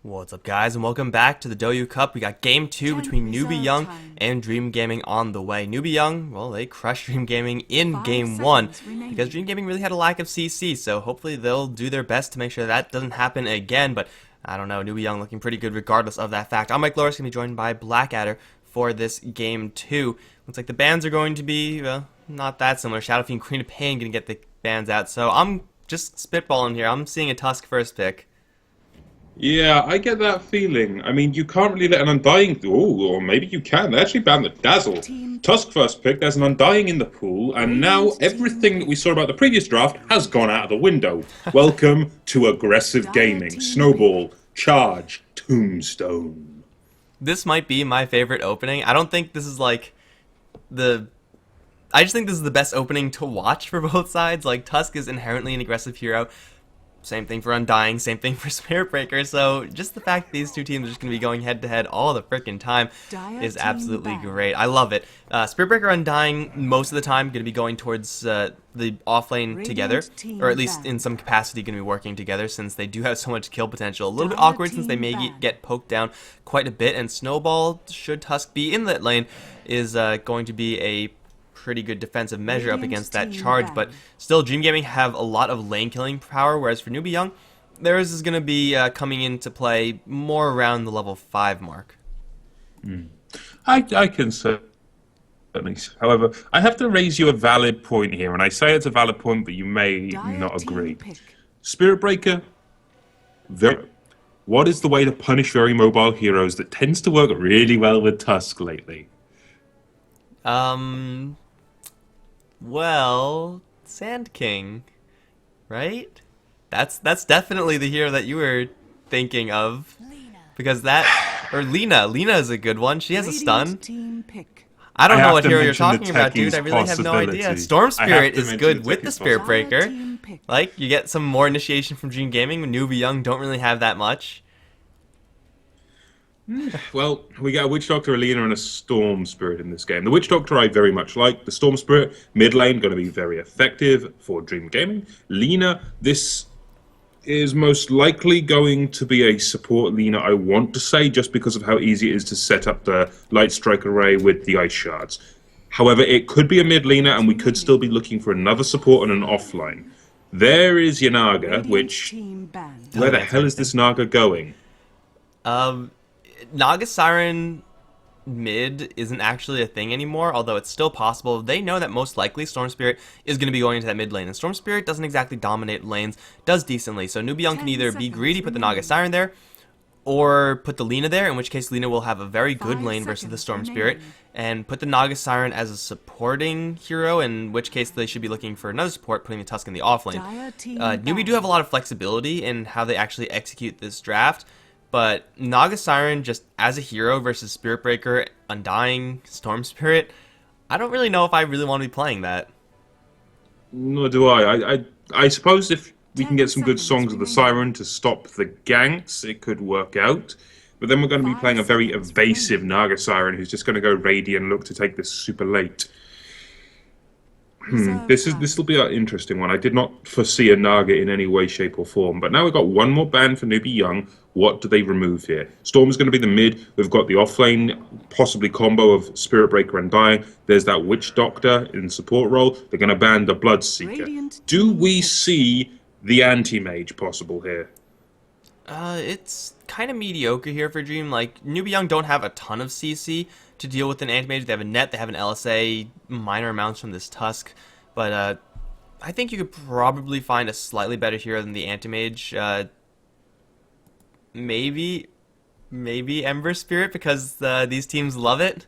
What's up, guys, and welcome back to the Douyu Cup. We got Game 2 between Newbee.Y and Dream Gaming on the way. Newbee.Y, well, they crushed Dream Gaming in Game 1 because Dream Gaming really had a lack of CC, so hopefully they'll do their best to make sure that doesn't happen again, but I don't know, Newbee.Y looking pretty good regardless of that fact. I'm Mikelorus, going to be joined by Blakadder for this Game 2. Looks like the bans are going to be, well, not that similar. Shadow Fiend, Queen of Pain going to get the bans out, so I'm just spitballing here. I'm seeing a Tusk first pick. Yeah, I get that feeling. I mean, you can't really let an Undying... Oh, or maybe you can. They actually banned the Dazzle. Tusk first pick, there's an Undying in the pool, and now everything that we saw about the previous draft has gone out of the window. Welcome to aggressive gaming. Snowball, Charge, Tombstone. This might be my favorite opening. I don't think this is like the... I just think this is the best opening to watch for both sides. Like, Tusk is inherently an aggressive hero. Same thing for Undying, same thing for Spirit Breaker, so just the fact that these two teams are just going to be going head-to-head all the frickin' time is absolutely great. I love it. Spirit Breaker, Undying, most of the time, going to be going towards the offlane together, or at least in some capacity going to be working together since they do have so much kill potential. A little bit awkward since they may get poked down quite a bit, and Snowball, should Tusk be in that lane, is going to be a pretty good defensive measure up against that charge, but still Dream Gaming have a lot of lane killing power, whereas for Newbee.Y, theirs is going to be coming into play more around the level 5 mark. I can certainly. However, I have to raise you a valid point here, and I say it's a valid point, but you may not agree. Spirit Breaker, what is the way to punish very mobile heroes that tends to work really well with Tusk lately? Well, Sand King, right? That's definitely the hero that you were thinking of, because that, or Lina is a good one. She has a stun. I don't know what hero you're talking about, dude. I really have no idea. Storm Spirit is good with the Spirit Breaker. Like, you get some more initiation from Dream Gaming. Newbee.Y don't really have that much. Well, we got a Witch Doctor, a Lina, and a Storm Spirit in this game. The Witch Doctor I very much like. The Storm Spirit, mid lane, going to be very effective for Dream Gaming. Lina, this is most likely going to be a support Lina, I want to say, just because of how easy it is to set up the Light Strike array with the Ice Shards. However, it could be a mid Lina, and we could still be looking for another support on an offline. There is your Naga, which... Where the hell is this Naga going? Naga Siren mid isn't actually a thing anymore, although it's still possible. They know that most likely Storm Spirit is going to be going into that mid lane, and Storm Spirit doesn't exactly dominate lanes, does decently, so Newbee.Y can either be greedy, put the Naga Siren there, or put the Lina there, in which case Lina will have a very good lane versus the Storm Spirit, and put the Naga Siren as a supporting hero, in which case they should be looking for another support, putting the Tusk in the offlane. Newbee do have a lot of flexibility in how they actually execute this draft, but Naga Siren, just as a hero versus Spirit Breaker, Undying, Storm Spirit, I don't really know if I really want to be playing that. Nor do I. I suppose if we can get some good songs of the Siren to stop the ganks, it could work out. But then we're going to be playing a very evasive Naga Siren who's just going to go Radiant and look to take this super late. This will be an interesting one. I did not foresee a Naga in any way, shape, or form. But now we've got one more ban for Newbee.Y. What do they remove here? Storm's going to be the mid. We've got the offlane, possibly combo of Spirit Breaker and Undying. There's that Witch Doctor in support role. They're going to ban the Bloodseeker. Do we see the anti-mage possible here? It's kind of mediocre here for Dream. Like, Newbee.Y don't have a ton of CC to deal with an anti-mage. They have a net, they have an LSA, minor amounts from this Tusk, but I think you could probably find a slightly better hero than the anti-mage. Maybe Ember Spirit, because these teams love it.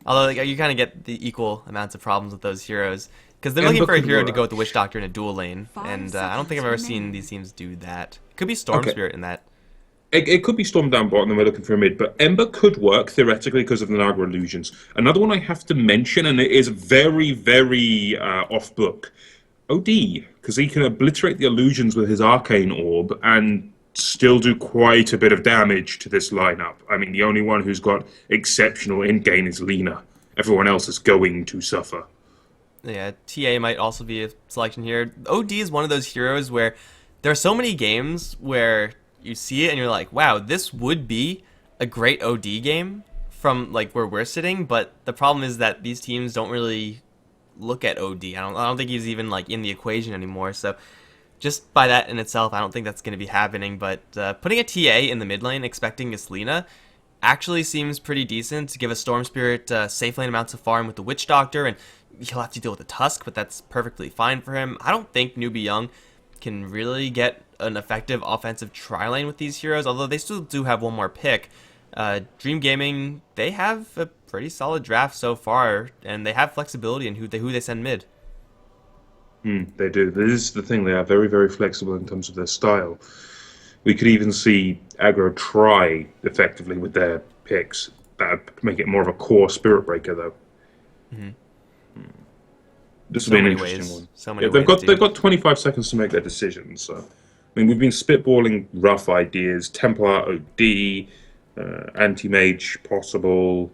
Although like, you kind of get the equal amounts of problems with those heroes, because they're looking for a hero to go with the Witch Doctor in a dual lane, and I don't think I've ever seen these teams do that. Could be Storm Spirit in that. It could be Storm down bottom and we're looking for a mid, but Ember could work theoretically because of the Naga illusions. Another one I have to mention, and it is very, very off-book, OD, because he can obliterate the illusions with his Arcane Orb and still do quite a bit of damage to this lineup. I mean, the only one who's got exceptional in-game is Lina. Everyone else is going to suffer. Yeah, TA might also be a selection here. OD is one of those heroes where there are so many games where you see it and you're like, wow, this would be a great OD game from like where we're sitting, but the problem is that these teams don't really look at OD. I don't think he's even like in the equation anymore. So just by that in itself, I don't think that's going to be happening. But putting a TA in the mid lane, expecting a Lina, actually seems pretty decent to give a Storm Spirit safe lane amounts of farm with the Witch Doctor, and he'll have to deal with the Tusk, but that's perfectly fine for him. I don't think Newbee.Y can really get an effective offensive tri-lane with these heroes, although they still do have one more pick. Dream Gaming, they have a pretty solid draft so far, and they have flexibility in who they send mid. They do. This is the thing. They are very, very flexible in terms of their style. We could even see aggro try effectively with their picks. That would make it more of a core Spirit Breaker, though. This will be an interesting one. So many they've ways, got 25 seconds to make their decisions. So, I mean, we've been spitballing rough ideas: Templar OD, anti-mage possible.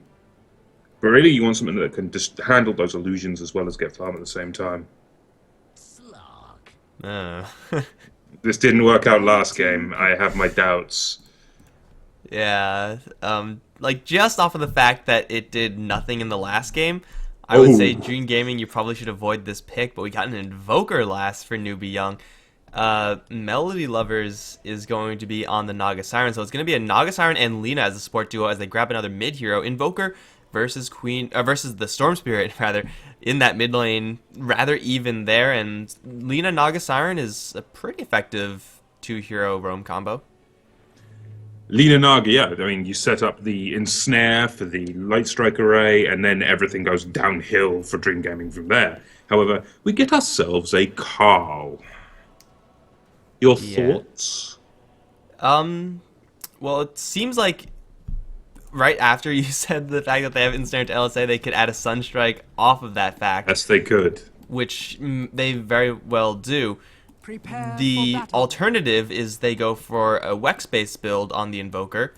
But really, you want something that can just handle those illusions as well as get farm at the same time. This didn't work out last game. I have my doubts. Yeah, like just off of the fact that it did nothing in the last game, I would say Dream Gaming, you probably should avoid this pick, but we got an Invoker last for Newbee.Y. Melody Lovers is going to be on the Naga Siren, so it's going to be a Naga Siren and Lina as a support duo as they grab another mid hero. Invoker versus versus the Storm Spirit rather in that mid lane, rather even there, and Lina Naga Siren is a pretty effective 2-hero roam combo. Lina Naga, yeah. I mean, you set up the ensnare for the light strike array, and then everything goes downhill for Dream Gaming from there. However, we get ourselves a Carl. Your thoughts? Well, it seems like right after you said the fact that they have ensnare to LSA, they could add a Sunstrike off of that fact. Yes, they could. Which they very well do. The alternative is they go for a Wex-based build on the Invoker,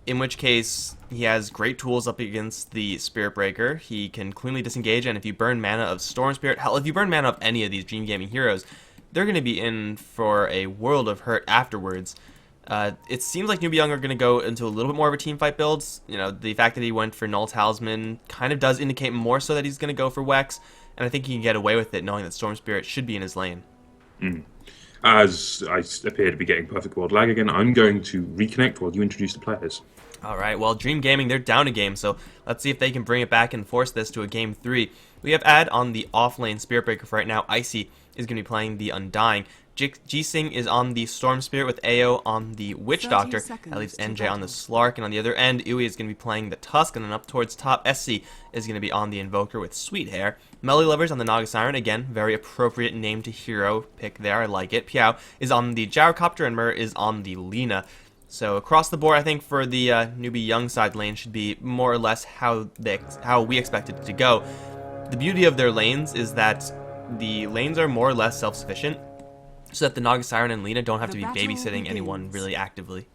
in which case he has great tools up against the Spirit Breaker. He can cleanly disengage, and if you burn mana of Storm Spirit, hell, if you burn mana of any of these Dream Gaming heroes, they're going to be in for a world of hurt afterwards. It seems like Newbee.Y are going to go into a little bit more of a team fight build. You know, the fact that he went for Null Talisman kind of does indicate more so that he's going to go for Wex, and I think he can get away with it knowing that Storm Spirit should be in his lane. As I appear to be getting perfect world lag again, I'm going to reconnect while you introduce the players. Alright, well, Dream Gaming, they're down a game, so let's see if they can bring it back and force this to a game 3. We have Ad on the off-lane Spirit Breaker for right now. Icy is going to be playing the Undying. G-Sing is on the Storm Spirit with AO on the Witch Doctor. That leaves NJ on the Slark, and on the other end, Uwe is going to be playing the Tusk, and then up towards top, SC is going to be on the Invoker with Sweet Hair. Melody Lovers on the Naga Siren, again, very appropriate name to hero pick there, I like it. Piao is on the Gyrocopter, and Mur is on the Lina. So across the board, I think for the Newbee.Y side lane should be more or less how we expected it to go. The beauty of their lanes is that the lanes are more or less self-sufficient, so that the Naga Siren and Lina don't have to be babysitting anyone really actively.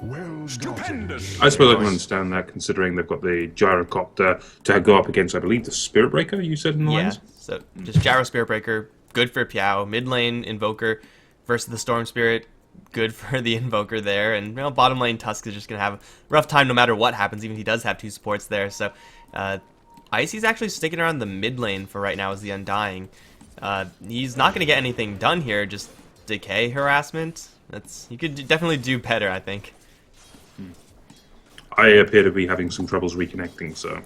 Well, stupendous. I suppose I can understand that, considering they've got the Gyrocopter to go up against, I believe, the Spirit Breaker, you said in the lanes? So just Gyro Spirit Breaker, good for Piao. Mid lane Invoker versus the Storm Spirit, good for the Invoker there. And bottom lane Tusk is just going to have a rough time no matter what happens, even if he does have 2 supports there. So Icy's actually sticking around the mid lane for right now as the Undying. He's not going to get anything done here, just decay harassment. You could definitely do better, I think. I appear to be having some troubles reconnecting, so...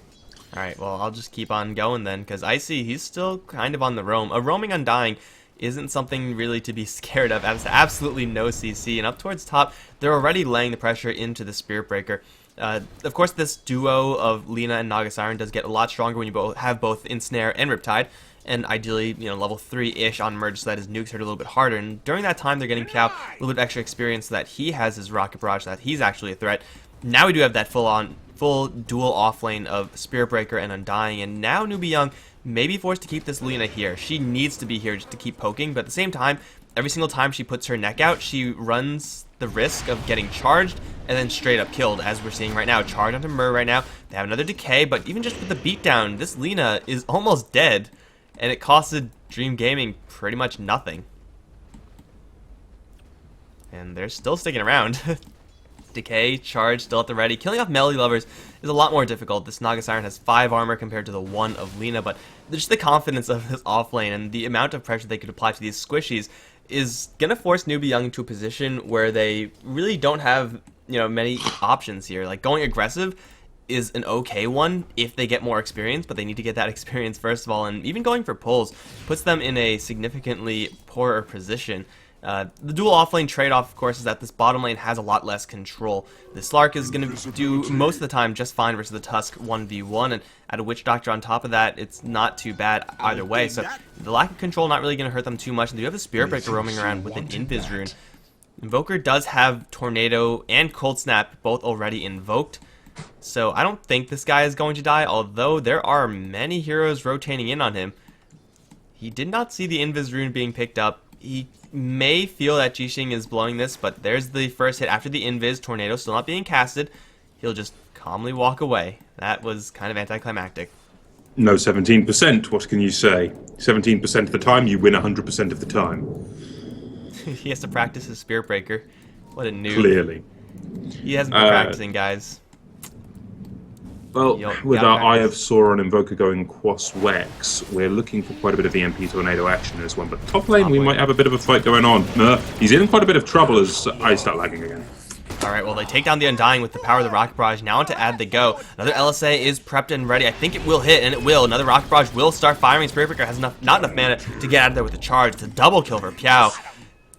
Alright, well, I'll just keep on going then, because Icy, he's still kind of on the roam. A roaming Undying isn't something really to be scared of. There's absolutely no CC, and up towards top, they're already laying the pressure into the Spirit Breaker. Of course, this duo of Lina and Naga Siren does get a lot stronger when you have both Ensnare and Riptide, and ideally, level 3-ish on Merge so that his nukes hurt a little bit harder. And during that time, they're getting Piao a little bit of extra experience so that he has his Rocket Barrage, so that he's actually a threat. Now we do have that full dual offlane of Spirit Breaker and Undying, and now Newbee.Y may be forced to keep this Lina here. She needs to be here just to keep poking, but at the same time, every single time she puts her neck out, she runs the risk of getting charged and then straight up killed, as we're seeing right now. Charge onto Mur right now. They have another decay, but even just with the beatdown, this Lina is almost dead, and it costed Dream Gaming pretty much nothing. And they're still sticking around. Decay, charge, still at the ready. Killing off Melody Lovers is a lot more difficult. This Naga Siren has 5 armor compared to the 1 of Lina, but just the confidence of this offlane and the amount of pressure they could apply to these squishies is going to force Newbee.Y into a position where they really don't have, many options here. Like, going aggressive is an okay one if they get more experience, but they need to get that experience first of all, and even going for pulls puts them in a significantly poorer position. The dual offlane trade-off, of course, is that this bottom lane has a lot less control. The Slark is going to do most of the time just fine versus the Tusk 1v1, and add a Witch Doctor on top of that, it's not too bad either way. So the lack of control not really going to hurt them too much, and you have the Spirit Breaker roaming around with an Invis rune. Invoker does have Tornado and Cold Snap both already invoked, so I don't think this guy is going to die, although there are many heroes rotating in on him. He did not see the Invis rune being picked up. He may feel that Jixing is blowing this, but there's the first hit after the Invis. Tornado still not being casted. He'll just calmly walk away. That was kind of anticlimactic. No, 17%, what can you say? 17% of the time, you win 100% of the time. He has to practice his Spirit Breaker. What a noob. Clearly. He hasn't been practicing, guys. Well, with our Eye of Sauron Invoker going Quas Wex, we're looking for quite a bit of EMP Tornado action in this one, but top lane we might have a bit of a fight going on. He's in quite a bit of trouble as I start lagging again. Alright, well, they take down the Undying with the power of the Rocket Barrage. Now into Add the Go. Another LSA is prepped and ready. I think it will hit, and it will. Another Rocket Barrage will start firing. Spirit Breaker has not enough mana to get out of there with the charge. It's a double kill for Piao.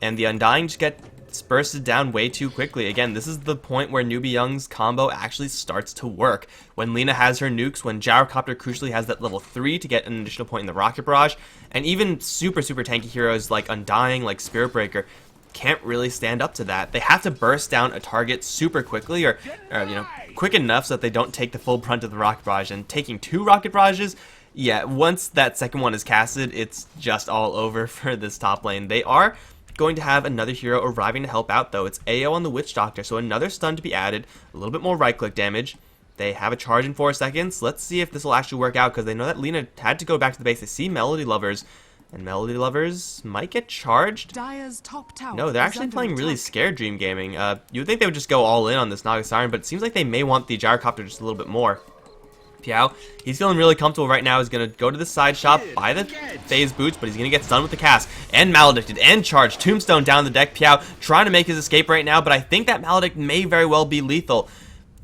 And the Undying just get bursted down way too quickly. Again, this is the point where Newbee.Y's combo actually starts to work. When Lina has her nukes, when Gyrocopter crucially has that level 3 to get an additional point in the Rocket Barrage, and even super tanky heroes like Undying, like Spirit Breaker, can't really stand up to that. They have to burst down a target super quickly, or quick enough so that they don't take the full brunt of the Rocket Barrage. And taking 2 Rocket Barrages, yeah, once that second one is casted, it's just all over for this top lane. They are going to have another hero arriving to help out, though. It's AO on the Witch Doctor, so another stun to be added, a little bit more right-click damage. They have a charge in 4 seconds. Let's see if this will actually work out, because they know that Lina had to go back to the base. They see Melody Lovers, and Melody Lovers might get charged. No, they're actually playing really scared Dream Gaming. You would think they would just go all in on this Naga Siren, but it seems like they may want the Gyrocopter just a little bit more. Piao, he's feeling really comfortable right now. He's going to go to the side shop, buy the phase boots, but he's going to get stunned with the cast. And Maledicted, and charge. Tombstone down the deck. Piao trying to make his escape right now, but I think that Maledict may very well be lethal.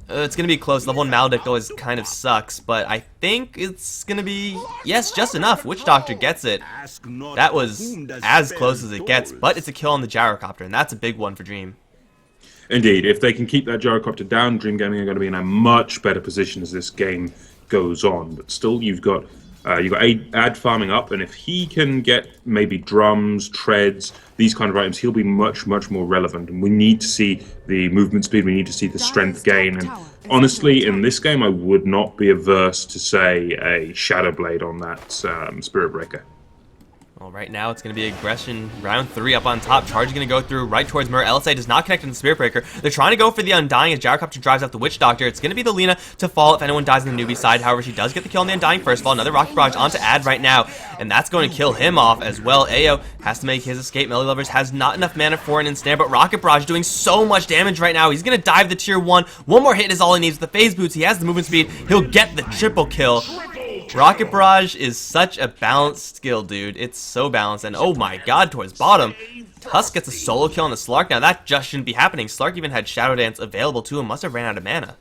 It's going to be close. Level 1 Maledict always kind of sucks, but I think it's going to be, yes, just enough. Witch Doctor gets it. That was as close as it gets, but it's a kill on the Gyrocopter, and that's a big one for Dream. Indeed, if they can keep that Gyrocopter down, Dream Gaming are going to be in a much better position as this game goes on. But still, you've got Ad farming up, and if he can get maybe drums, treads, these kind of items, he'll be much more relevant. And we need to see the movement speed, we need to see the strength gain. And honestly, in this game, I would not be averse to, say, a Shadow Blade on that Spirit Breaker. Well, right now it's going to be aggression round 3 up on top. Charge is going to go through right towards Mirror. LSA does not connect on the Spirit Breaker. They're trying to go for the Undying as Gyrocopter drives out the Witch Doctor. It's going to be the Lina to fall if anyone dies on the Newbee side. However, she does get the kill on the Undying first of all. Another Rocket Barrage onto Ad right now, and that's going to kill him off as well. AO has to make his escape. Melody Lovers has not enough mana for an ensnare, but Rocket Barrage doing so much damage right now. He's going to dive the tier 1. One more hit is all he needs. With the phase boots, he has the movement speed. He'll get the triple kill. Rocket Barrage is such a balanced skill, dude. It's so balanced. And oh my god, towards bottom, Tusk gets a solo kill on the Slark. Now that just shouldn't be happening. Slark even had Shadow Dance available to him. Must have ran out of mana.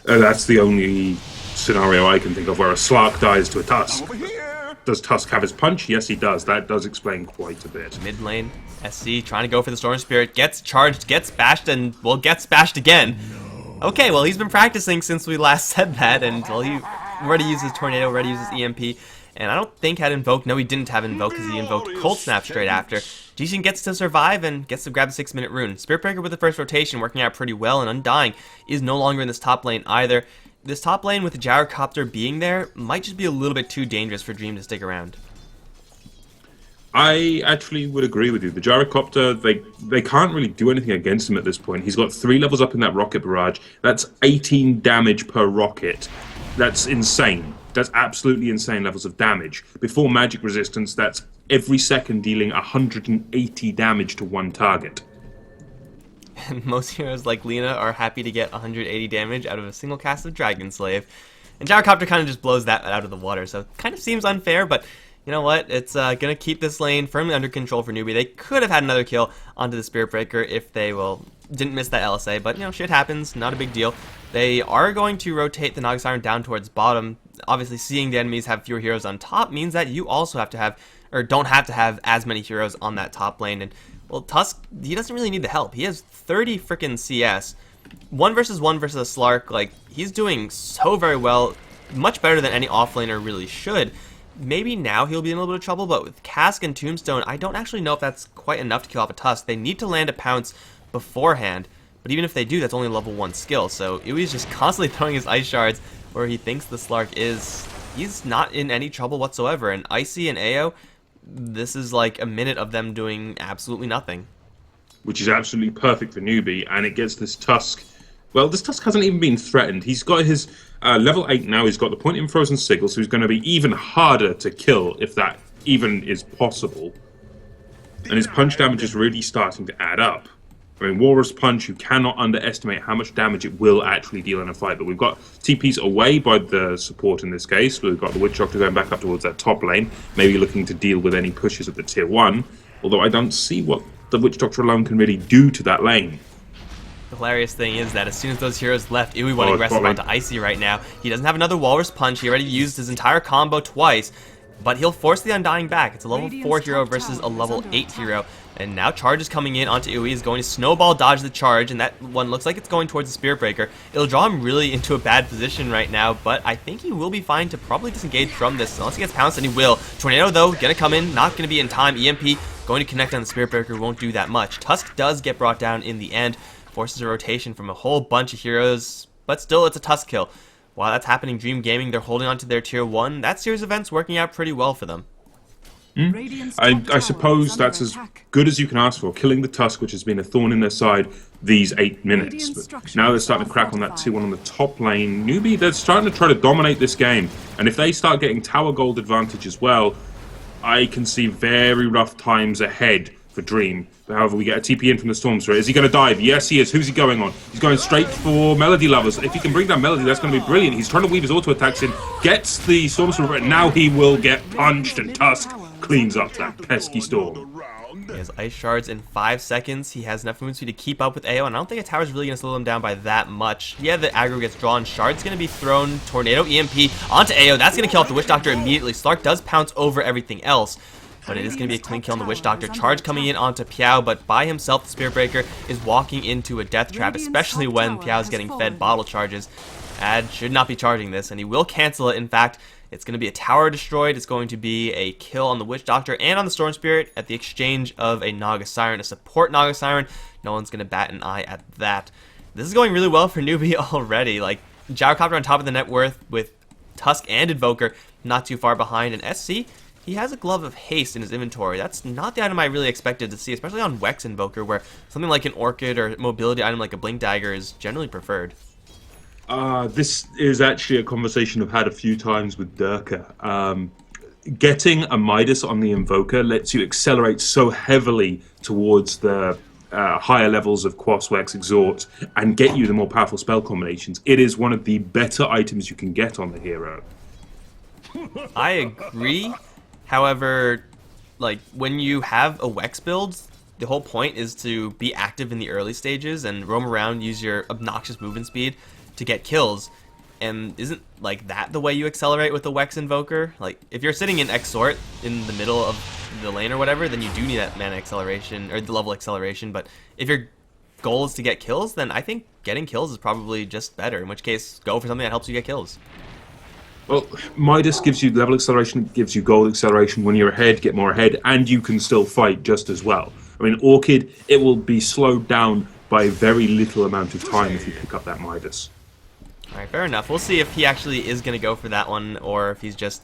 That's the only scenario I can think of where a Slark dies to a Tusk. Does Tusk have his punch? Yes, he does. That does explain quite a bit. Mid lane, SC trying to go for the Storm Spirit. Gets charged, gets bashed, and, well, gets bashed again. Okay, well, he's been practicing since we last said that, and, well, he already uses Tornado, already uses EMP, and I don't think had Invoked. No, he didn't have Invoked because he invoked Cold Snap straight after. Jixing gets to survive and gets to grab the 6-minute rune. Spirit Breaker with the first rotation working out pretty well, and Undying is no longer in this top lane either. This top lane with the Gyrocopter being there might just be a little bit too dangerous for Dream to stick around. I actually would agree with you. The Gyrocopter, they can't really do anything against him at this point. He's got 3 levels up in that Rocket Barrage. That's 18 damage per rocket. That's insane. That's absolutely insane levels of damage. Before magic resistance, that's every second dealing 180 damage to one target. and most heroes like Lina are happy to get 180 damage out of a single cast of Dragon Slave. And Gyrocopter kind of just blows that out of the water, so it kind of seems unfair, but you know what? It's going to keep this lane firmly under control for Newbee. They could have had another kill onto the Spirit Breaker if they, well, didn't miss that LSA, but, you know, shit happens. Not a big deal. They are going to rotate the Naga Siren down towards bottom. Obviously, seeing the enemies have fewer heroes on top means that you also have to have, or don't have to have as many heroes on that top lane. And, well, Tusk, he doesn't really need the help. He has 30 freaking CS. 1 versus a Slark, like, he's doing so very well, much better than any offlaner really should. Maybe now he'll be in a little bit of trouble, but with Cask and Tombstone, I don't actually know if that's quite enough to kill off a Tusk. They need to land a Pounce beforehand, but even if they do, that's only a level 1 skill, so Iwi's just constantly throwing his Ice Shards where he thinks the Slark is. He's not in any trouble whatsoever, and Icy and AO, this is like a minute of them doing absolutely nothing. Which is absolutely perfect for Newbee, and it gets this Tusk. Well, this Tusk hasn't even been threatened. He's got his level 8 now. He's got the point in Frozen Sigil, so he's going to be even harder to kill if that even is possible. And his punch damage is really starting to add up. I mean, Walrus Punch, you cannot underestimate how much damage it will actually deal in a fight. But we've got TPs away by the support in this case. We've got the Witch Doctor going back up towards that top lane, maybe looking to deal with any pushes at the tier 1. Although I don't see what the Witch Doctor alone can really do to that lane. The hilarious thing is that as soon as those heroes left, Iwi went aggressive onto Icy right now. He doesn't have another Walrus Punch. He already used his entire combo twice, but he'll force the Undying back. It's a level 4 hero versus a level 8 hero. And now charge is coming in onto Iwi. He's going to snowball dodge the charge, and that one looks like it's going towards the Spirit Breaker. It'll draw him really into a bad position right now, but I think he will be fine to probably disengage from this. Unless he gets pounced, and he will. Tornado, though, gonna come in, not gonna be in time. EMP going to connect on the Spirit Breaker, won't do that much. Tusk does get brought down in the end, forces a rotation from a whole bunch of heroes, but still it's a Tusk kill. While that's happening, Dream Gaming, they're holding on to their tier 1. That series of events working out pretty well for them. I suppose that's as good as you can ask for, killing the Tusk, which has been a thorn in their side these 8 minutes. But now they're starting to crack on that 2-1 on the top lane. Newbee, they're starting to try to dominate this game, and if they start getting tower gold advantage as well, I can see very rough times ahead for Dream. However, we get a TP in from the Storm Spirit. Is he going to dive? Yes, he is. Who's he going on? He's going straight for Melody Lovers. If he can bring down Melody, that's going to be brilliant. He's trying to weave his auto attacks in, gets the Storm Spirit, but now he will get punched, and Tusk cleans up that pesky Storm. He has Ice Shards in 5 seconds. He has enough movement speed to keep up with AO, and I don't think a tower's really going to slow him down by that much. Yeah, the aggro gets drawn. Shard's going to be thrown. Tornado EMP onto AO. That's going to kill off the Witch Doctor immediately. Slark does pounce over everything else, but it is going to be a clean kill on the Witch Doctor. Charge coming in onto Piao, but by himself, the Spirit Breaker is walking into a death trap, especially when Piao's getting fed bottle charges. Ad should not be charging this, and he will cancel it. In fact, it's going to be a tower destroyed. It's going to be a kill on the Witch Doctor and on the Storm Spirit at the exchange of a Naga Siren, a support Naga Siren. No one's going to bat an eye at that. This is going really well for Newbee already. Like, Gyrocopter on top of the net worth with Tusk and Invoker not too far behind. And SC, he has a Glove of Haste in his inventory. That's not the item I really expected to see, especially on Wex Invoker, where something like an Orchid or mobility item like a Blink Dagger is generally preferred. This is actually a conversation I've had a few times with Durka. Getting a Midas on the Invoker lets you accelerate so heavily towards the higher levels of Quas, Wex, Exhort, and get you the more powerful spell combinations. It is one of the better items you can get on the hero. I agree. However, like, when you have a Wex build, the whole point is to be active in the early stages and roam around, use your obnoxious movement speed to get kills. And isn't like that the way you accelerate with the Wex Invoker? Like, if you're sitting in Exhort in the middle of the lane or whatever, then you do need that mana acceleration or the level acceleration. But if your goal is to get kills, then I think getting kills is probably just better, in which case go for something that helps you get kills. Well, Midas gives you level acceleration, gives you gold acceleration. When you're ahead, get more ahead, and you can still fight just as well. I mean, Orchid, it will be slowed down by a very little amount of time if you pick up that Midas. Alright, fair enough. We'll see if he actually is going to go for that one, or if he's just...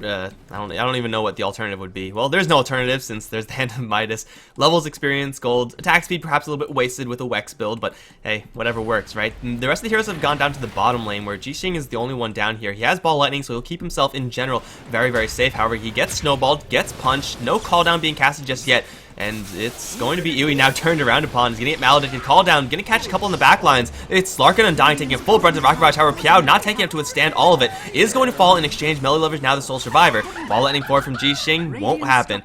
I don't even know what the alternative would be. Well, there's no alternative since there's the Hand of Midas. Levels, experience, gold, attack speed perhaps a little bit wasted with a Wex build, but hey, whatever works, right? And the rest of the heroes have gone down to the bottom lane, where Jixing is the only one down here. He has Ball Lightning, so he'll keep himself in general very, very safe. However, he gets snowballed, gets punched, no call down being casted just yet, And it's going to be Douyu now turned around upon. He's going to get Maledicted, call down, going to catch a couple in the back lines. It's Slark and Undying taking a full brunt of Rocket Barrage. However, Piao not taking up to withstand all of it. Is going to fall in exchange. Melody Lovers now the sole survivor. Ball lightning forward from Jixing won't happen.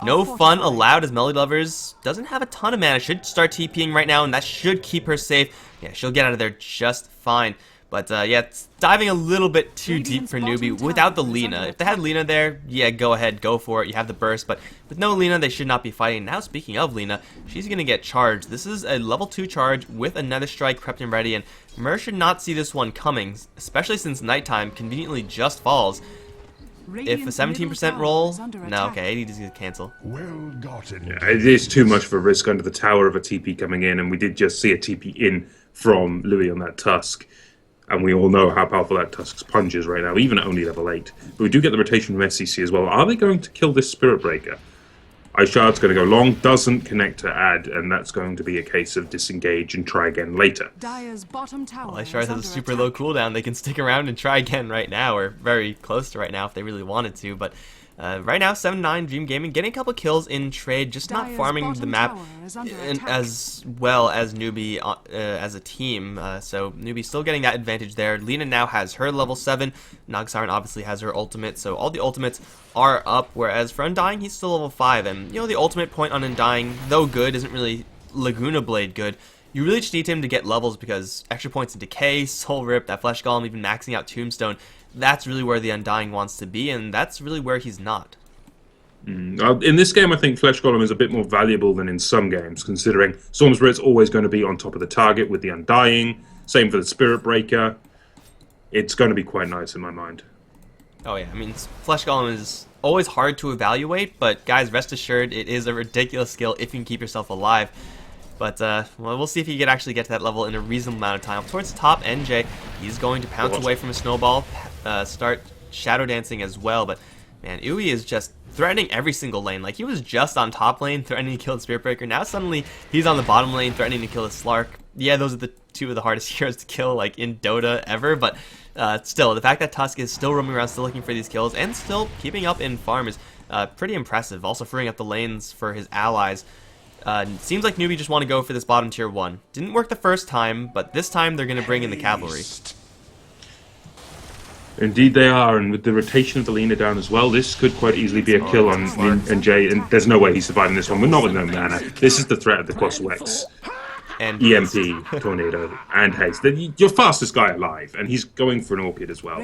No fun allowed as Melody Lovers doesn't have a ton of mana. Should start TPing right now, and that should keep her safe. Yeah, she'll get out of there just fine. But yeah, it's diving a little bit too deep for Newbee without the Lina. If they had Lina there, yeah, go ahead, go for it. You have the burst, but with no Lina, they should not be fighting. Now, speaking of Lina, she's going to get charged. This is a level 2 charge with another strike prepped and ready, and Mer should not see this one coming, especially since nighttime conveniently just falls. If a 17% roll, no, okay, 80 is going to cancel. Well gotten. Yeah, it is too much of a risk under the tower of a TP coming in, and we did just see a TP in from Louis on that Tusk. And we all know how powerful that Tusk's punch is right now, even at only level 8. But we do get the rotation from SCC as well. Are they going to kill this Spirit Breaker? Ice Shard's going to go long, doesn't connect to add, and that's going to be a case of disengage and try again later. Dire's bottom tower Ice Shard has a super low cooldown. They can stick around and try again right now, or very close to right now if they really wanted to. But right now, 7-9 Dream Gaming getting a couple kills in trade, just not farming the map as well as Newbee as a team. So Newbee still getting that advantage there. Lina now has her level 7. Nagasiren obviously has her ultimate, so all the ultimates are up, whereas for Undying, he's still level 5. And, you know, the ultimate point on Undying, though good, isn't really Laguna Blade good. You really just need him to get levels because extra points in Decay, Soul Rip, that Flesh Golem, even maxing out Tombstone, that's really where the Undying wants to be, and that's really where he's not. In this game, I think Flesh Golem is a bit more valuable than in some games, considering Storm Spirit's always going to be on top of the target with the Undying. Same for the Spirit Breaker. It's going to be quite nice in my mind. Oh yeah, I mean, Flesh Golem is always hard to evaluate, but guys, rest assured, it is a ridiculous skill if you can keep yourself alive. But, well, we'll see if he can actually get to that level in a reasonable amount of time. Towards the top, NJ, he's going to pounce away from a snowball, start shadow dancing as well. But, man, Douyu is just threatening every single lane. Like, he was just on top lane threatening to kill the Spirit Breaker. Now, suddenly, he's on the bottom lane threatening to kill the Slark. Yeah, those are the two of the hardest heroes to kill, like, in Dota ever. But, still, the fact that Tusk is still roaming around, still looking for these kills, and still keeping up in farm is pretty impressive. Also, freeing up the lanes for his allies. Seems like Newbee just want to go for this bottom tier 1. Didn't work the first time, but this time they're going to bring in the cavalry. Indeed they are, and with the rotation of the Lina down as well, this could quite easily be a kill on NJ, and there's no way he's surviving this one. We're not with no mana. This is the threat of the Colossal X. And EMP, Tornado, and Haste. Your fastest guy alive, and he's going for an Orchid as well.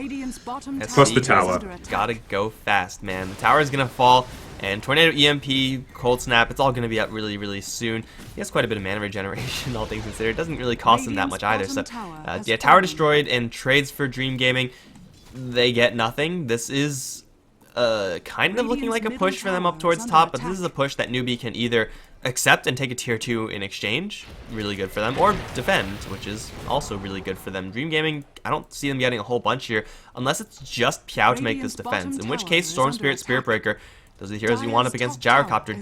Plus the tower. Gotta go fast, man. The tower is going to fall. And Tornado, EMP, Cold Snap, it's all going to be up really, really soon. He has quite a bit of mana regeneration, all things considered. It doesn't really cost him that much either. So, yeah, tower destroyed and trades for Dream Gaming. They get nothing. This is kind of looking like a push for them up towards top, but this is a push that Newbee can either accept and take a tier 2 in exchange, really good for them, or defend, which is also really good for them. Dream Gaming, I don't see them getting a whole bunch here, unless it's just Piao to make this defense, in which case Storm Spirit, Spirit Breaker, those are the heroes you want up against Gyrocopter.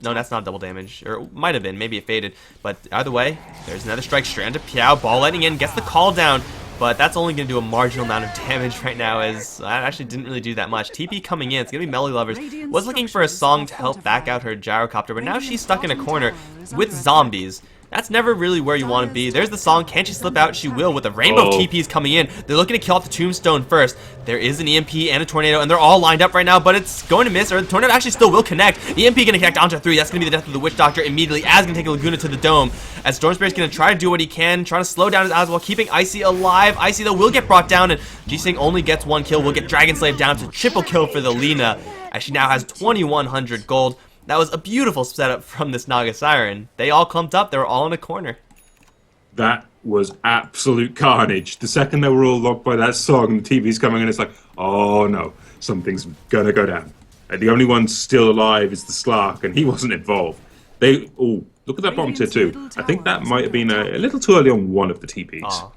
No, that's not double damage. Or it might have been. Maybe it faded. But either way, there's another strike straight into Piao. Ball lightning in. Gets the call down. But that's only going to do a marginal amount of damage right now, as that actually didn't really do that much. TP coming in. It's going to be Melody Lovers. Was looking for a song to help back out her Gyrocopter, but now she's stuck in a corner with zombies. That's never really where you want to be. There's the song. Can't she slip out? She will with a rainbow of TPs coming in. They're looking to kill off the Tombstone first. There is an EMP and a Tornado, and they're all lined up right now, but it's going to miss, or the Tornado actually still will connect. EMP going to connect onto 3. That's going to be the death of the Witch Doctor immediately. Az going to take a Laguna to the dome, as Storm Spirit's going to try to do what he can, trying to slow down his Az while keeping Icy alive. Icy, though, will get brought down, and Jixing only gets 1 kill. Will get Dragon Slave down to triple kill for the Lina, as she now has 2,100 gold. That was a beautiful setup from this Nagasiren. They all clumped up. They were all in a corner. That was absolute carnage. The second they were all locked by that song and the TV's coming in, it's like, oh no, something's gonna go down. The only one still alive is the Slark, and he wasn't involved. Oh, look at that bottom tier 2. I think that might have been a little too early on one of the TPs. Aw.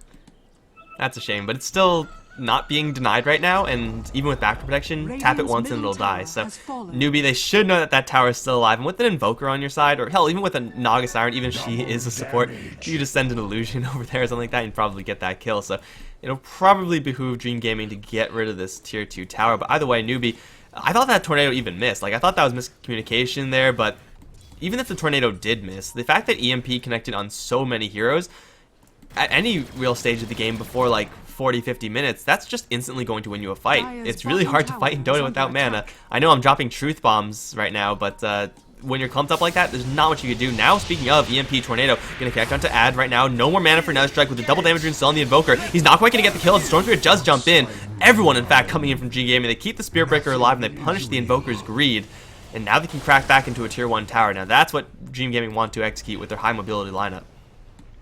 That's a shame, but it's still not being denied right now, and even with back protection, tap it once and it'll die. So Newbee, they should know that that tower is still alive, and with an Invoker on your side, or hell, even with a Nagasiren, even if she is a support, you just send an Illusion over there or something like that and probably get that kill. So it'll probably behoove Dream Gaming to get rid of this tier 2 tower. But either way, Newbee, I thought that Tornado even missed. Like, I thought that was miscommunication there, but even if the tornado did miss, the fact that EMP connected on so many heroes at any real stage of the game before like 40-50 minutes, that's just instantly going to win you a fight. It's really hard to fight in Dota without mana. I know I'm dropping truth bombs right now, but when you're clumped up like that, there's not much you can do. Now, speaking of, EMP Tornado gonna connect onto Ad right now. No more mana for Nether Strike with the double damage rune still on the Invoker. He's not quite gonna get the kill. The Storm Spirit does jump in. Everyone, in fact, coming in from G Gaming. They keep the Spirit Breaker alive and they punish the Invoker's greed. And now they can crack back into a tier 1 tower. Now that's what Dream Gaming want to execute with their high mobility lineup.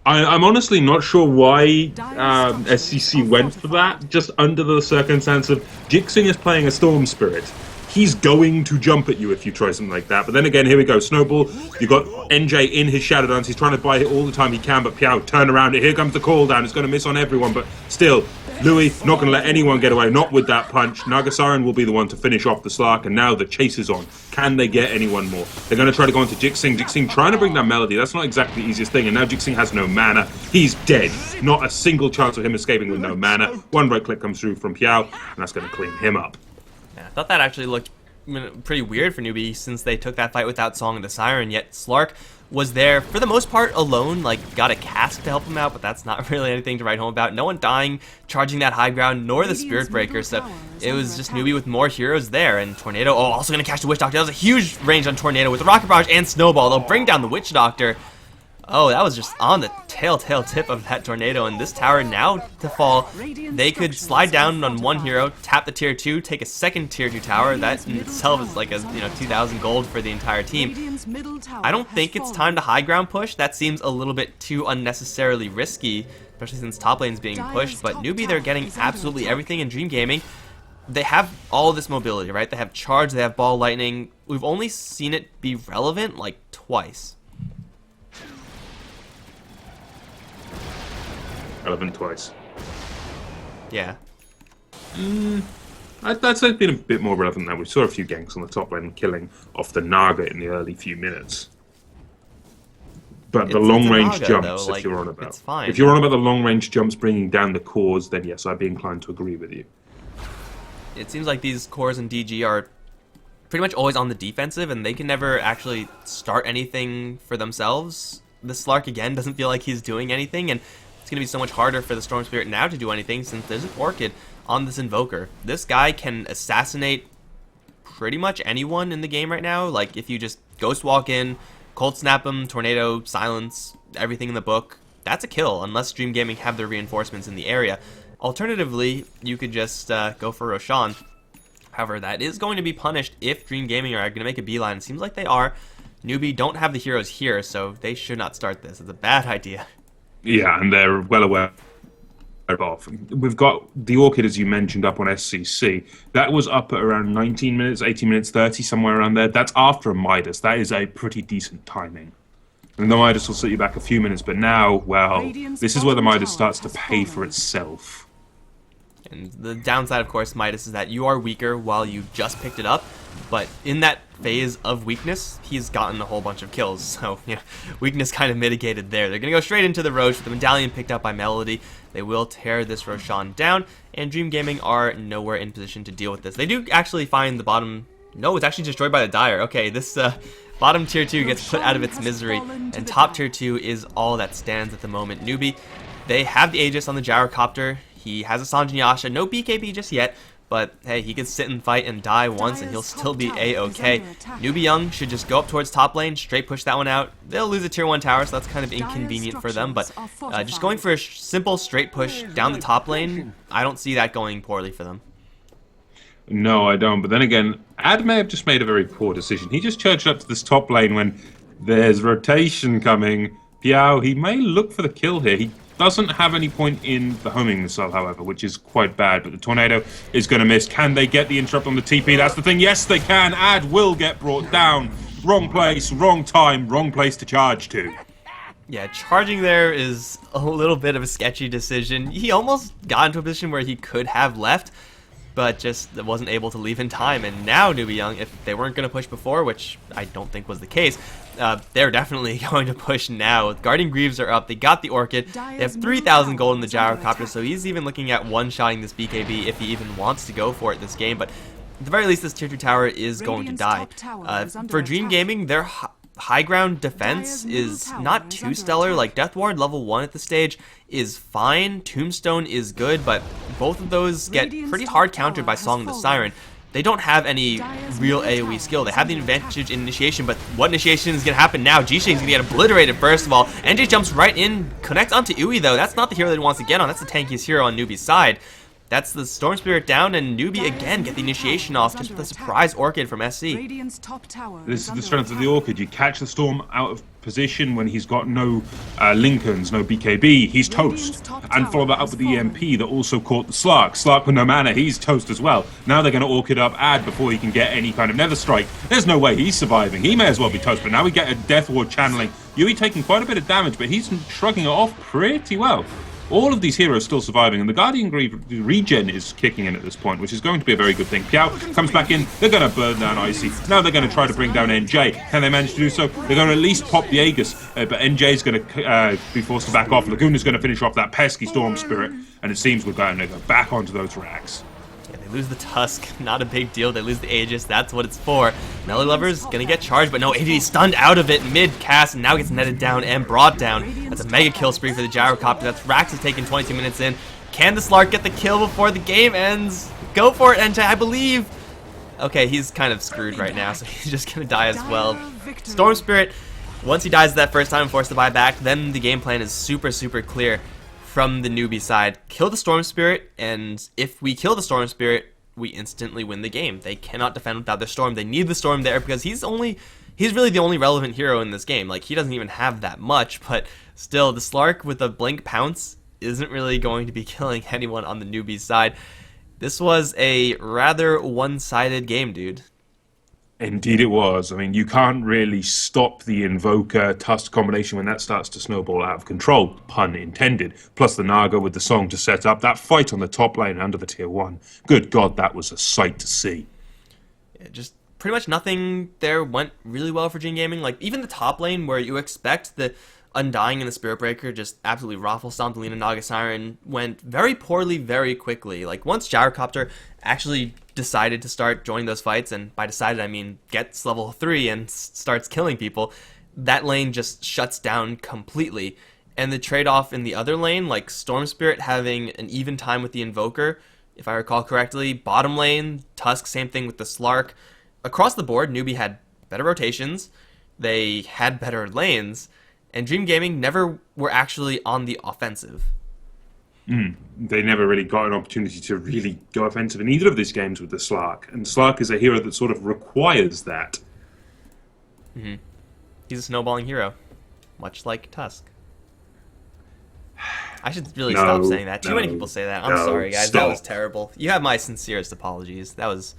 I'm honestly not sure why SCC went for that, just under the circumstance of Jixing is playing a Storm Spirit. He's going to jump at you if you try something like that. But then again, here we go. Snowball, you've got NJ in his Shadow Dance. He's trying to buy it all the time he can, but Piao, turn around. Here comes the call down. It's going to miss on everyone, but still, Louis not going to let anyone get away, not with that punch. Nagasaran will be the one to finish off the Slark, and now the chase is on. Can they get anyone more? They're going to try to go into Jixing. Jixing trying to bring down Melody. That's not exactly the easiest thing, and now Jixing has no mana. He's dead. Not a single chance of him escaping with no mana. One right click comes through from Piao, and that's going to clean him up. Yeah, I thought that actually looked pretty weird for Newbee since they took that fight without Song of the Siren, yet Slark was there for the most part alone, like got a cask to help him out, but that's not really anything to write home about. No one dying, charging that high ground, nor the Spirit Breaker, so it was just Newbee with more heroes there, and Tornado, also going to catch the Witch Doctor. That was a huge range on Tornado with the Rocket Barrage and Snowball. They'll bring down the Witch Doctor. Oh, that was just on the telltale tip of that tornado, and this tower now to fall. They could slide down on one hero, tap the tier 2, take a second tier 2 tower. That in itself is like a 2,000 gold for the entire team. I don't think it's time to high ground push. That seems a little bit too unnecessarily risky, especially since top lane's being pushed. But Newbee, they're getting absolutely everything in Dream Gaming. They have all this mobility, right? They have charge, they have ball lightning. We've only seen it be relevant like twice. Relevant twice. Yeah. I'd say it's been a bit more relevant now. We saw a few ganks on the top lane killing off the Naga in the early few minutes. But the long-range jumps, though, if you're on about. It's fine. If you're on about the long-range jumps bringing down the cores, then yes, I'd be inclined to agree with you. It seems like these cores in DG are pretty much always on the defensive, and they can never actually start anything for themselves. The Slark, again, doesn't feel like he's doing anything, and it's going to be so much harder for the Storm Spirit now to do anything since there's an Orchid on this Invoker. This guy can assassinate pretty much anyone in the game right now. Like, if you just Ghost Walk in, Cold Snap him, Tornado, Silence, everything in the book, that's a kill, unless Dream Gaming have their reinforcements in the area. Alternatively, you could just go for Roshan. However, that is going to be punished if Dream Gaming are going to make a beeline. It seems like they are. Newbee don't have the heroes here, so they should not start this. It's a bad idea. Yeah, and they're well aware of. We've got the Orchid, as you mentioned, up on SCC. That was up at around 19 minutes, 18 minutes, 30, somewhere around there. That's after a Midas. That is a pretty decent timing. And the Midas will set you back a few minutes, but now, well, this is where the Midas starts to pay for itself. And the downside, of course, Midas, is that you are weaker while you just picked it up, but in that phase of weakness, he's gotten a whole bunch of kills, so weakness kind of mitigated there. They're going to go straight into the Roche with the Medallion picked up by Melody. They will tear this Roshan down, and Dream Gaming are nowhere in position to deal with this. They do actually find the bottom... No, it's actually destroyed by the Dire. Okay, this bottom tier 2 gets put out of its misery, and top tier 2 is all that stands at the moment. Newbee, they have the Aegis on the Gyrocopter. He has a Sanjin Yasha, no BKB just yet, but hey, he can sit and fight and die once and he'll still be A-okay. Newbee should just go up towards top lane, straight push that one out. They'll lose a tier 1 tower, so that's kind of inconvenient for them, but just going for a simple straight push down the top lane, I don't see that going poorly for them. No, I don't. But then again, Ad may have just made a very poor decision. He just charged up to this top lane when there's rotation coming. Piao, he may look for the kill here. He doesn't have any point in the homing missile, however, which is quite bad. But the Tornado is going to miss. Can they get the interrupt on the TP? That's the thing. Yes, they can. Ad will get brought down. Wrong place, wrong time, wrong place to charge to. Yeah, charging there is a little bit of a sketchy decision. He almost got into a position where he could have left, but just wasn't able to leave in time. And now Newbee, if they weren't going to push before, which I don't think was the case, they're definitely going to push now. Guardian Greaves are up. They got the Orchid. They have 3,000 gold in the Gyrocopter, so he's even looking at one-shotting this BKB if he even wants to go for it this game. But at the very least, this tier 2 tower is going to die. For Dream Gaming, their high ground defense is not too stellar. Like, Death Ward level 1 at this stage is fine. Tombstone is good, but both of those get pretty hard countered by Song of the Siren. They don't have any real AoE skill. They have the advantage in initiation, but what initiation is going to happen now? G-Shing's going to get obliterated first of all. NJ jumps right in, connects onto Uwe though. That's not the hero that he wants to get on. That's the tankiest hero on Newbee.Y's side. That's the Storm Spirit down, and Newbee again get the initiation off just with a surprise Orchid from SC. This is the strength of the Orchid. You catch the Storm out of position when he's got no Lincolns, no BKB, he's toast. And follow that up with the EMP that also caught the Slark. Slark with no mana, he's toast as well. Now they're going to Orchid up Ad before he can get any kind of Nether Strike. There's no way he's surviving. He may as well be toast, but now we get a Death Ward channeling. Yui taking quite a bit of damage, but he's shrugging it off pretty well. All of these heroes still surviving, and the Guardian Greave regen is kicking in at this point, which is going to be a very good thing. Piao comes back in, they're going to burn down Icy. Now they're going to try to bring down NJ. Can they manage to do so? They're going to at least pop the Aegis, but NJ is going to be forced to back off. Laguna's going to finish off that pesky Storm Spirit, and it seems we're going to go back onto those racks. Yeah, they lose the Tusk, not a big deal. They lose the Aegis, that's what it's for. Melee Lover's gonna get charged, but no, AD stunned out of it mid-cast, and now gets netted down and brought down. That's a mega kill spree for the Gyrocopter. That's Rax is taking 22 minutes in. Can the Slark get the kill before the game ends? Go for it, NJ, I believe. Okay, he's kind of screwed right now, so he's just gonna die as well. Storm Spirit, once he dies that first time and forced to buy back, then the game plan is super, super clear from the Newbee side. Kill the Storm Spirit, and if we kill the Storm Spirit, we instantly win the game. They cannot defend without the Storm. They need the Storm there because he's really the only relevant hero in this game. Like, he doesn't even have that much, but still, the Slark with a Blink Pounce isn't really going to be killing anyone on the Newbee side. This was a rather one-sided game, dude. Indeed it was. I mean, you can't really stop the Invoker-Tusk combination when that starts to snowball out of control, pun intended. Plus the Naga with the Song to set up. That fight on the top lane under the tier 1. Good God, that was a sight to see. Yeah, just pretty much nothing there went really well for Gene Gaming. Like, even the top lane where you expect the Undying and the Spirit Breaker just absolutely raffle stomped the Lina Naga Siren went very poorly very quickly. Like, once Gyrocopter actually decided to start joining those fights, and by decided I mean gets level 3 and starts killing people, that lane just shuts down completely. And the trade-off in the other lane, like Storm Spirit having an even time with the Invoker, if I recall correctly, bottom lane, Tusk, same thing with the Slark. Across the board, Newbee had better rotations, they had better lanes, and Dream Gaming never were actually on the offensive. They never really got an opportunity to really go offensive in either of these games with the Slark. And Slark is a hero that sort of requires that. He's a snowballing hero, much like Tusk. I should really stop saying that. Too many people say that. I'm sorry, guys. Stop. That was terrible. You have my sincerest apologies. That was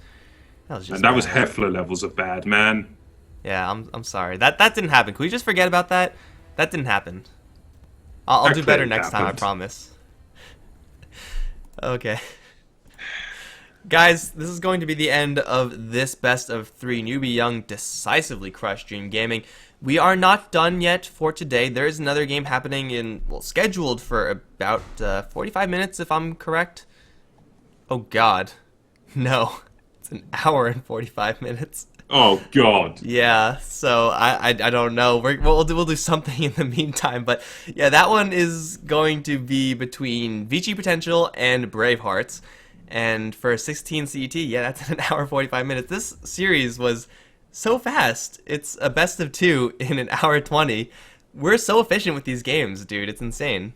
just And that was bad. Hefla levels of bad, man. Yeah, I'm sorry. That didn't happen. Can we just forget about that? That didn't happen. I'll do That better clearly next time, I happened. promise. Okay. Guys, this is going to be the end of this best of 3. Newbee Young decisively crushed Dream Gaming. We are not done yet for today. There is another game happening scheduled for about 45 minutes, if I'm correct. Oh God, no, it's an hour and 45 minutes. Oh, God. Yeah, so I don't know. We'll do something in the meantime, but yeah, that one is going to be between Vici Potential and Bravehearts, and for 16 CET, yeah, that's an hour 45 minutes. This series was so fast. It's a best of 2 in an hour 20. We're so efficient with these games, dude. It's insane.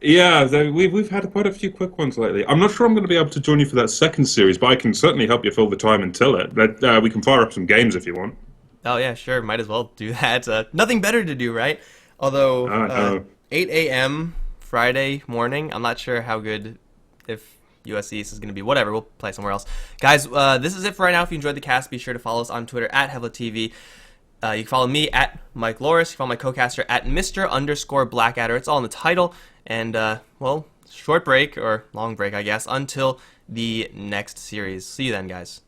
Yeah, we've had quite a few quick ones lately. I'm not sure I'm going to be able to join you for that second series, but I can certainly help you fill the time until it. We can fire up some games if you want. Oh yeah, sure. Might as well do that. Nothing better to do, right? Although 8 a.m. Friday morning, I'm not sure how good if USC is going to be. Whatever, we'll play somewhere else. Guys, this is it for right now. If you enjoyed the cast, be sure to follow us on Twitter at HeflaTV. You can follow me at Mikelorus. You can follow my co-caster at Mr_Blakadder. It's all in the title. And, well, short break, or long break, I guess, until the next series. See you then, guys.